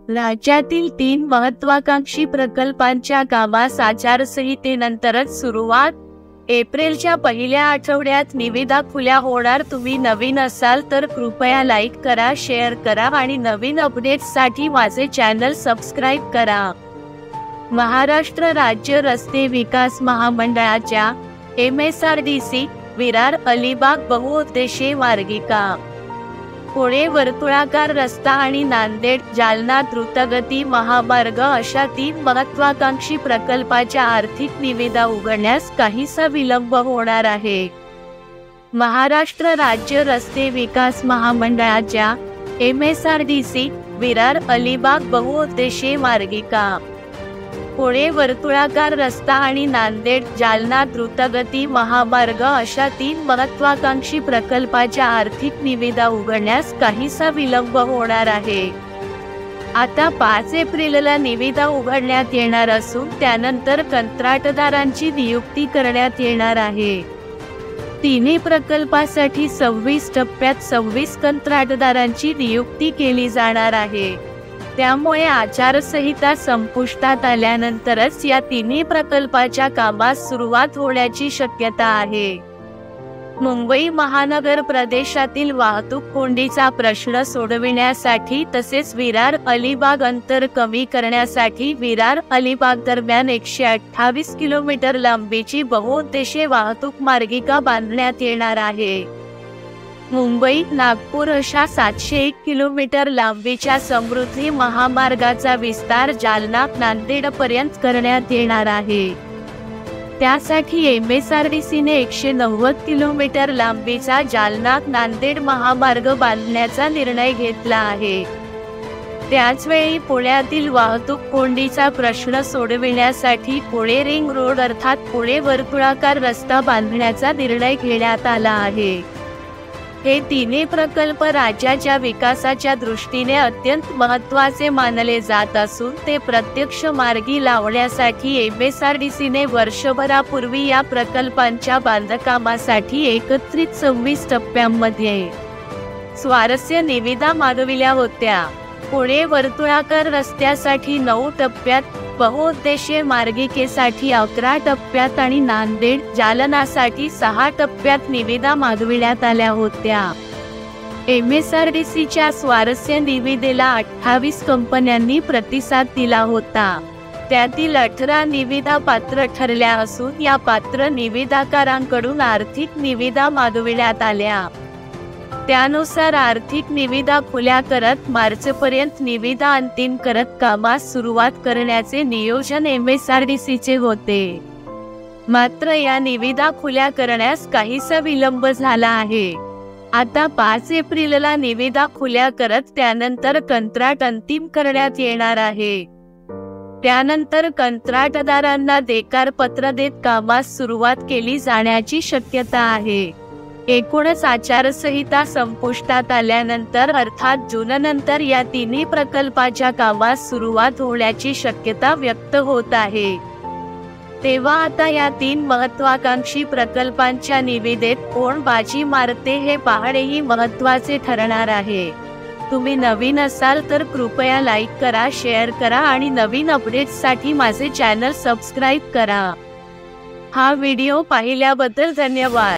राज्यातील 3 महत्त्वाकांक्षी प्रकल्पांच्या कामास आचारसंहितेनंतरच सुरुवात. एप्रिलच्या पहिल्या आठवड्यात निविदा खुल्या होणार. तुम्ही नवीन असाल तर कृपया लाईक करा, शेअर करा आणि नवीन अपडेट्ससाठी माझे चॅनल सबस्क्राईब करा. महाराष्ट्र राज्य रस्ते विकास महामंडळाच्या MSRDC विरार अलिबाग बहुउद्देशीय मार्गिका, पुणे वर्तुळाकार रस्ता आणि नांदेड जालना द्रुतगती महामार्ग अशा 3 महत्त्वाकांक्षी प्रकल्पाच्या आर्थिक निविदा उघडण्यास काहीसा विलंब होणार आहे. महाराष्ट्र राज्य रस्ते विकास महामंडळाच्या MSRDC विरार अलिबाग बहुउद्देशीय मार्गिका, पुणे वर्तुळाकार रस्ता आणि नांदेड जालना द्रुतगती महामार्ग अशा 3 महत्त्वाकांक्षी प्रकल्पाच्या आर्थिक निविदा उघडण्यास काहीसा विलंब होणार आहे. आता 5 एप्रिलला निविदा उघडण्यात येणार असून त्यानंतर कंत्राटदारांची नियुक्ती करण्यात येणार आहे. तिन्ही प्रकल्पासाठी 26 टप्प्यात 26 कंत्राटदारांची नियुक्ती केली जाणार आहे. त्यामुळे आचारसंहिता संपुष्टात आल्यानंतरच या तिन्ही प्रकल्पाच्या कामास सुरुवात होण्याची शक्यता आहे. मुंबई महानगर प्रदेशातील वाहतूक कोंडीचा प्रश्न सोडविण्यासाठी तसेच विरार अलिबाग अंतर कमी करण्यासाठी विरार अलिबाग दरम्यान 128 किलोमीटर लांबीची बहुउद्देशीय वाहतूक मार्गिका बांधण्यात येणार आहे. मुंबई नागपूर अशा 701 किलोमीटर लांबीच्या समृद्धी महामार्गाचा विस्तार जालना नांदेडपर्यंत करण्यात येणार आहे. त्यासाठी MSRDCने 190 किलोमीटर लांबीचा जालना नांदेड महामार्ग बांधण्याचा निर्णय घेतला आहे. त्याचवेळी पुण्यातील वाहतूक कोंडीचा प्रश्न सोडविण्यासाठी पुणे रिंग रोड अर्थात पुणे वर्तुळाकार रस्ता बांधण्याचा निर्णय घेण्यात आला आहे. हे तिन्ही प्रकल्प राज्याच्या विकासाच्या दृष्टीने अत्यंत महत्त्वाचे मानले जात असून ते प्रत्यक्ष मार्गी लावण्यासाठी MSRDCने वर्षभरापूर्वी या प्रकल्पांच्या बांधकामासाठी एकत्रित 26 टप्प्यांमध्ये स्वारस्य निविदा मागविल्या होत्या. पुणे वर्तुळाकार रस्त्यासाठी 9 टप्प्यात, बहुउद्देशीय मार्गिकेसाठी 11 टप्प्यात आणि नांदेड जालनासाठी 6 टप्प्यात निविदा मागविण्यात आल्या होत्या. MSRDCच्या स्वारस्य निविदेला 28 कंपन्यांनी प्रतिसाद दिला होता. त्यातील 18 निविदा पात्र ठरल्या असून या पात्र निविदाकारांकडून आर्थिक निविदा मागविण्यात आल्या. त्यानुसार आर्थिक निविदा खुल्या करत मार्चपर्यंत निविदा अंतिम करत कामास सुरुवात करण्याचे नियोजन MSRDCचे होते. मात्र या निविदा खुल्या करण्यास काहीसा विलंब झाला आहे. आता 5 एप्रिलला निविदा खुल्या करत त्यानंतर कंत्राट अंतिम करण्यात येणार आहे. त्यानंतर कंत्राटदारांना देकार पत्र देत कामास सुरुवात केली जाण्याची शक्यता आहे. एकूणच आचारसंहिता संपुष्टात आल्यानंतर अर्थात जूननंतर या तिन्ही प्रकल्पाच्या कामास सुरुवात होण्याची शक्यता व्यक्त होत आहे. तेव्हा आता या 3 महत्त्वाकांक्षी प्रकल्पांच्या निविदेत कोण बाजी मारते हे पाहणेही महत्त्वाचे ठरणार आहे. तुम्ही नवीन असाल तर कृपया लाईक करा, शेअर करा आणि नवीन अपडेट्ससाठी माझे चॅनल सबस्क्राईब करा. हा व्हिडिओ पाहिल्याबद्दल धन्यवाद.